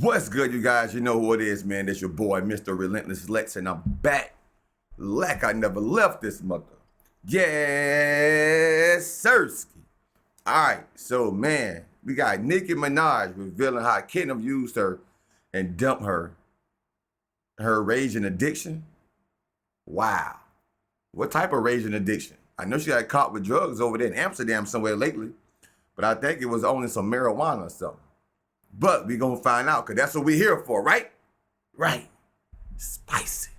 What's good, you guys? You know who it is, man. It's your boy, Mr. Relentless Lex, and I'm back like I never left this mother. Yes, Sirski. All right, so, man, we got Nicki Minaj revealing how Kenneth used her and dumped her raging addiction. Wow. What type of raging addiction? I know she got caught with drugs over there in Amsterdam somewhere lately, but I think it was only some marijuana or something. But we gonna find out, because that's what we're here for, right? Right. Spicy.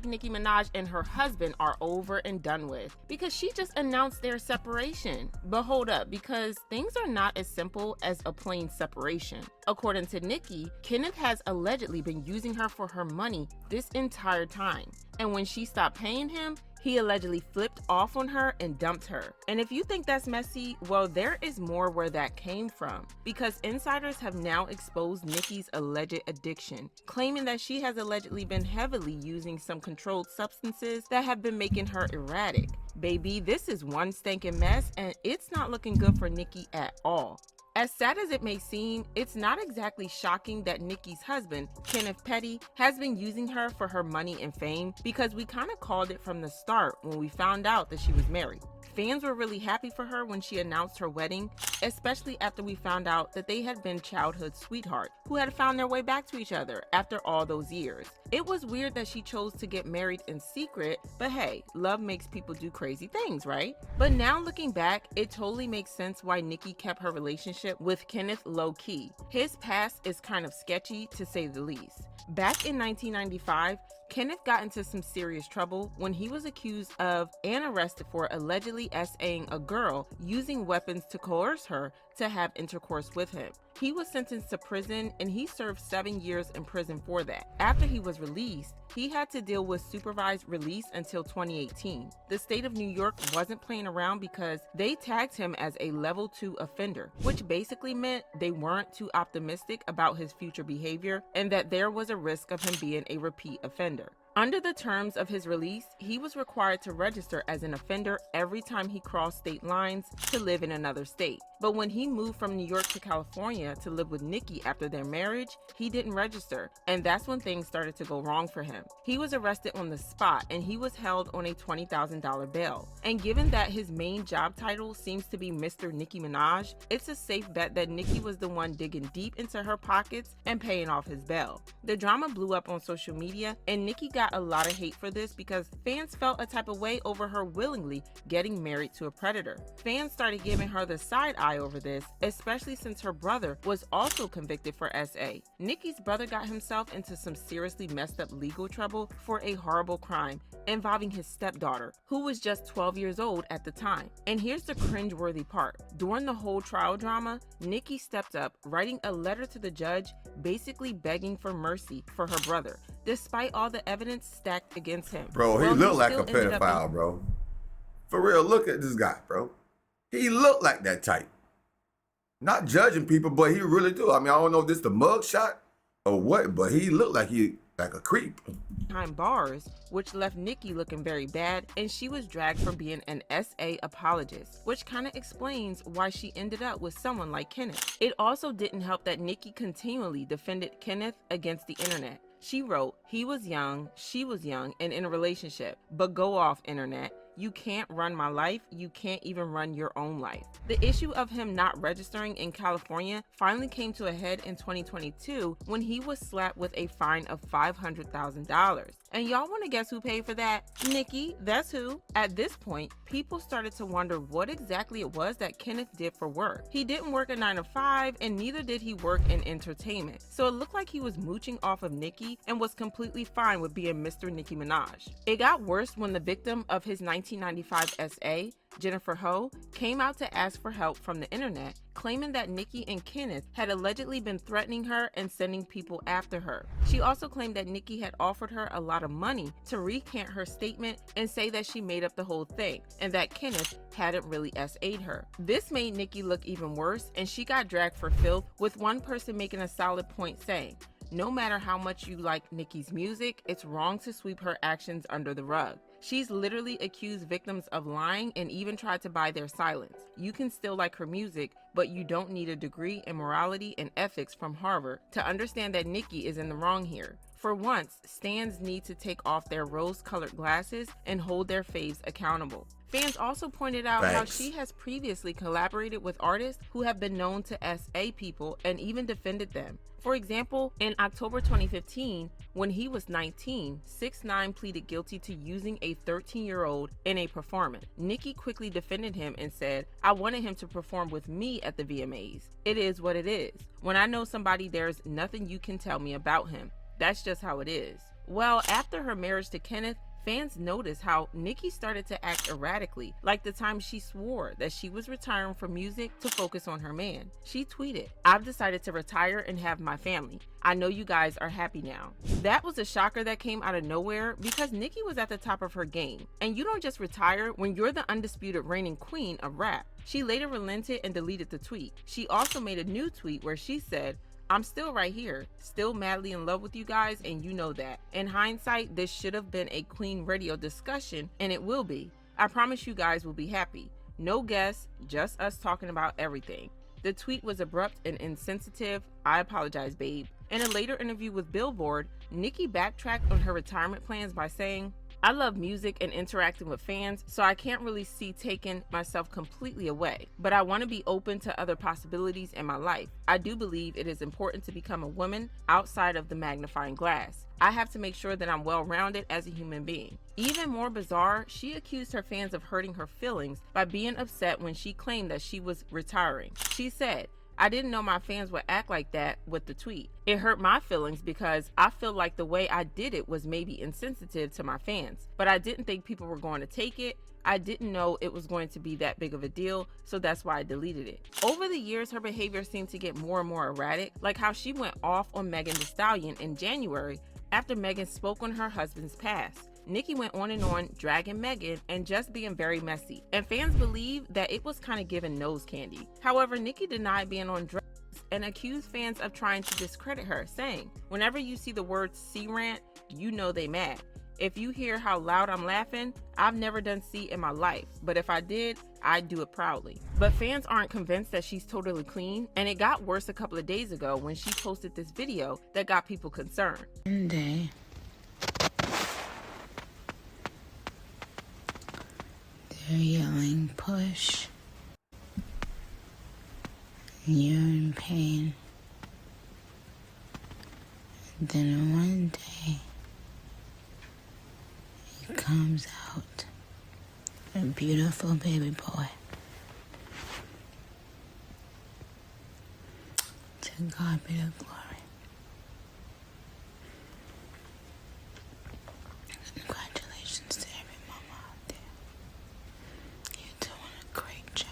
Nicki Minaj and her husband are over and done with because she just announced their separation. But hold up, because things are not as simple as a plain separation. According to Nicki, Kenneth has allegedly been using her for her money this entire time. And when she stopped paying him, he allegedly flipped off on her and dumped her. And if you think that's messy, well, there is more where that came from, because insiders have now exposed Nicki's alleged addiction, claiming that she has allegedly been heavily using some controlled substances that have been making her erratic. Baby, this is one stinking mess, and it's not looking good for Nicki at all. As sad as it may seem, it's not exactly shocking that Nicki's husband, Kenneth Petty, has been using her for her money and fame, because we kind of called it from the start when we found out that she was married. Fans were really happy for her when she announced her wedding, especially after we found out that they had been childhood sweethearts who had found their way back to each other after all those years. It was weird that she chose to get married in secret, but hey, love makes people do crazy things, right? But now looking back, it totally makes sense why Nicki kept her relationship with Kenneth low-key. His past is kind of sketchy, to say the least. Back in 1995, Kenneth got into some serious trouble when he was accused of and arrested for allegedly SAing a girl using weapons to coerce her to have intercourse with him. He was sentenced to prison, and he served 7 years in prison for that. After he was released, he had to deal with supervised release until 2018. The state of New York wasn't playing around because they tagged him as a level 2 offender, which basically meant they weren't too optimistic about his future behavior and that there was a risk of him being a repeat offender. Under the terms of his release, he was required to register as an offender every time he crossed state lines to live in another state. But when he moved from New York to California to live with Nicki after their marriage, he didn't register, and that's when things started to go wrong for him. He was arrested on the spot, and he was held on a $20,000 bail. And given that his main job title seems to be Mr. Nicki Minaj, it's a safe bet that Nicki was the one digging deep into her pockets and paying off his bail. The drama blew up on social media, and Nicki got a lot of hate for this because fans felt a type of way over her willingly getting married to a predator. Fans started giving her the side eye over this, especially since her brother was also convicted for SA. Nicki's brother got himself into some seriously messed up legal trouble for a horrible crime involving his stepdaughter, who was just 12 years old at the time. And here's the cringeworthy part. During the whole trial drama, Nicki stepped up, writing a letter to the judge, basically begging for mercy for her brother, despite all the evidence stacked against him. Bro, he looked like a pedophile, bro. For real, look at this guy, bro. He looked like that type. Not judging people, but he really do. I mean, I don't know if this is the mug shot or what, but he looked like like a creep. Behind bars, which left Nicki looking very bad, and she was dragged for being an SA apologist, which kind of explains why she ended up with someone like Kenneth. It also didn't help that Nicki continually defended Kenneth against the internet. She wrote, "He was young, she was young, and in a relationship, but go off, internet. You can't run my life. You can't even run your own life." The issue of him not registering in California finally came to a head in 2022 when he was slapped with a fine of $500,000. And y'all want to guess who paid for that? Nicki, that's who. At this point, people started to wonder what exactly it was that Kenneth did for work. He didn't work a 9 to 5, and neither did he work in entertainment. So it looked like he was mooching off of Nicki and was completely fine with being Mr. Nicki Minaj. It got worse when the victim of his 1995 SA, Jennifer Ho, came out to ask for help from the internet, claiming that Nicki and Kenneth had allegedly been threatening her and sending people after her. She also claimed that Nicki had offered her a lot of money to recant her statement and say that she made up the whole thing, and that Kenneth hadn't really SA'd her. This made Nicki look even worse, and she got dragged for filth, with one person making a solid point saying, "No matter how much you like Nicki's music, it's wrong to sweep her actions under the rug." She's literally accused victims of lying and even tried to buy their silence. You can still like her music, but you don't need a degree in morality and ethics from Harvard to understand that Nicki is in the wrong here. For once, stans need to take off their rose-colored glasses and hold their faves accountable. Fans also pointed out how she has previously collaborated with artists who have been known to SA people and even defended them. For example, in October 2015, when he was 19, 6ix9ine pleaded guilty to using a 13-year-old in a performance. Nicki quickly defended him and said, "I wanted him to perform with me at the VMAs. It is what it is. When I know somebody, there's nothing you can tell me about him. That's just how it is." Well, after her marriage to Kenneth, fans noticed how Nicki started to act erratically, like the time she swore that she was retiring from music to focus on her man. She tweeted, "I've decided to retire and have my family. I know you guys are happy now." That was a shocker that came out of nowhere because Nicki was at the top of her game. And you don't just retire when you're the undisputed reigning queen of rap. She later relented and deleted the tweet. She also made a new tweet where she said, "I'm still right here, still madly in love with you guys, and you know that. In hindsight, this should have been a Queen Radio discussion, and it will be. I promise you guys will be happy. No guests, just us talking about everything." The tweet was abrupt and insensitive. I apologize, babe. In a later interview with Billboard, Nicki backtracked on her retirement plans by saying, "I love music and interacting with fans, so I can't really see taking myself completely away. But I want to be open to other possibilities in my life. I do believe it is important to become a woman outside of the magnifying glass. I have to make sure that I'm well-rounded as a human being." Even more bizarre, she accused her fans of hurting her feelings by being upset when she claimed that she was retiring. She said, "I didn't know my fans would act like that with the tweet. It hurt my feelings because I feel like the way I did it was maybe insensitive to my fans. But I didn't think people were going to take it. I didn't know it was going to be that big of a deal, so that's why I deleted it." Over the years, her behavior seemed to get more and more erratic, like how she went off on Megan Thee Stallion in January after Megan spoke on her husband's past. Nicki went on and on, dragging Megan and just being very messy, and fans believe that it was kind of giving nose candy. However, Nicki denied being on drugs and accused fans of trying to discredit her, saying, "Whenever you see the word C-rant, you know they mad. If you hear how loud I'm laughing, I've never done C in my life, but if I did, I'd do it proudly." But fans aren't convinced that she's totally clean, and it got worse a couple of days ago when she posted this video that got people concerned. One day, they're yelling, "Push." You're in pain. And then one day, he comes out, a beautiful baby boy. To God be the glory. Congratulations to every mama out there. You're doing a great job.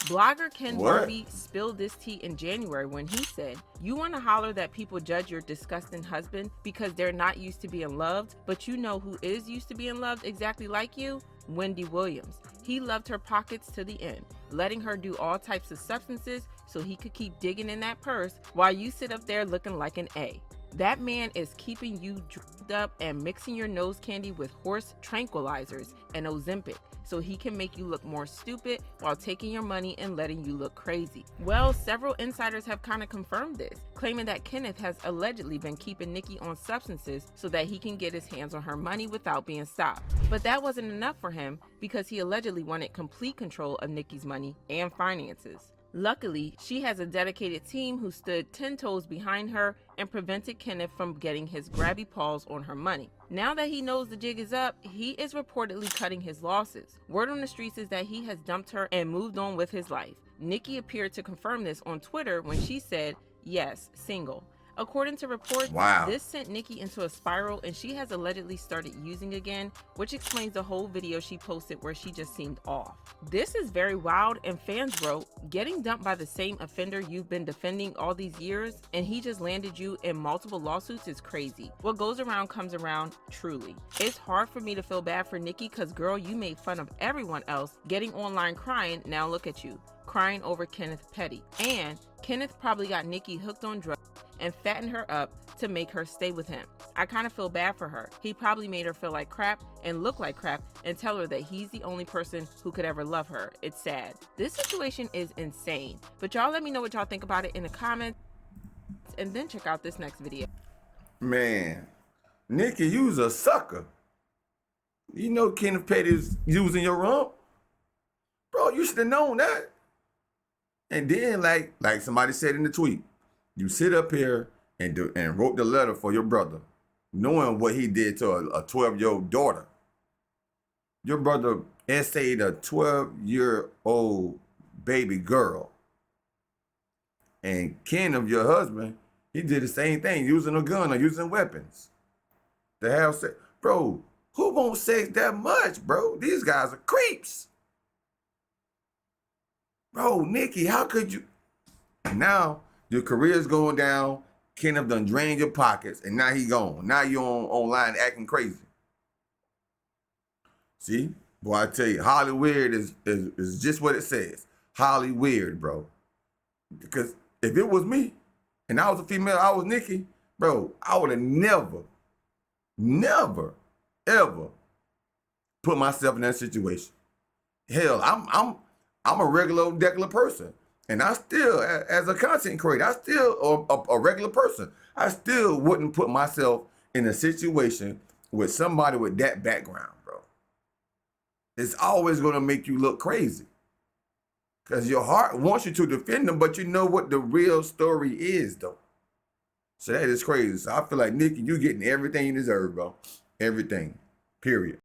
Blogger Ken Barbie spilled this tea in January when he said, "You want to holler that people judge your disgusting husband because they're not used to being loved, but you know who is used to being loved exactly like you? Wendy Williams. He loved her pockets to the end, letting her do all types of substances so he could keep digging in that purse while you sit up there looking like an A. That man is keeping you drugged up and mixing your nose candy with horse tranquilizers and Ozempic so he can make you look more stupid while taking your money and letting you look crazy." Well, several insiders have kind of confirmed this, claiming that Kenneth has allegedly been keeping Nicki on substances so that he can get his hands on her money without being stopped. But that wasn't enough for him because he allegedly wanted complete control of Nicki's money and finances. Luckily, she has a dedicated team who stood 10 toes behind her and prevented Kenneth from getting his grabby paws on her money. Now that he knows the jig is up, he is reportedly cutting his losses. Word on the streets is that he has dumped her and moved on with his life. Nicki appeared to confirm this on Twitter when she said, "Yes, single." According to reports, this sent Nicki into a spiral and she has allegedly started using again, which explains the whole video she posted where she just seemed off. This is very wild, and fans wrote, "Getting dumped by the same offender you've been defending all these years and he just landed you in multiple lawsuits is crazy. What goes around comes around, truly. It's hard for me to feel bad for Nicki because girl, you made fun of everyone else getting online crying, now look at you, crying over Kenneth Petty. And Kenneth probably got Nicki hooked on drugs and fattened her up to make her stay with him. I kind of feel bad for her. He probably made her feel like crap and look like crap and tell her that he's the only person who could ever love her. It's sad. This situation is insane. But y'all let me know what y'all think about it in the comments and then check out this next video. Man, Nicki, you's a sucker. You know Kenneth Petty is using your rump? Bro, you should have known that. And then, like somebody said in the tweet, you sit up here and wrote the letter for your brother, knowing what he did to a 12-year-old daughter. Your brother essayed a 12-year-old baby girl. And Kenneth, your husband, he did the same thing, using a gun or using weapons to have sex. Bro, who wants sex that much, bro? These guys are creeps. Bro, Nicki, how could you? Now your career's going down. Kenneth done drained your pockets, and now he gone. Now you online acting crazy. See, boy, I tell you, Hollywood is just what it says. Hollywood, bro. Because if it was me, and I was a female, I was Nicki, bro, I would have never, ever put myself in that situation. Hell, I'm a regular degular person. And I still, as a content creator, I still a regular person. I still wouldn't put myself in a situation with somebody with that background, bro. It's always gonna make you look crazy. Because your heart wants you to defend them, but you know what the real story is, though. So that is crazy. So I feel like, Nicki, you getting everything you deserve, bro. Everything. Period.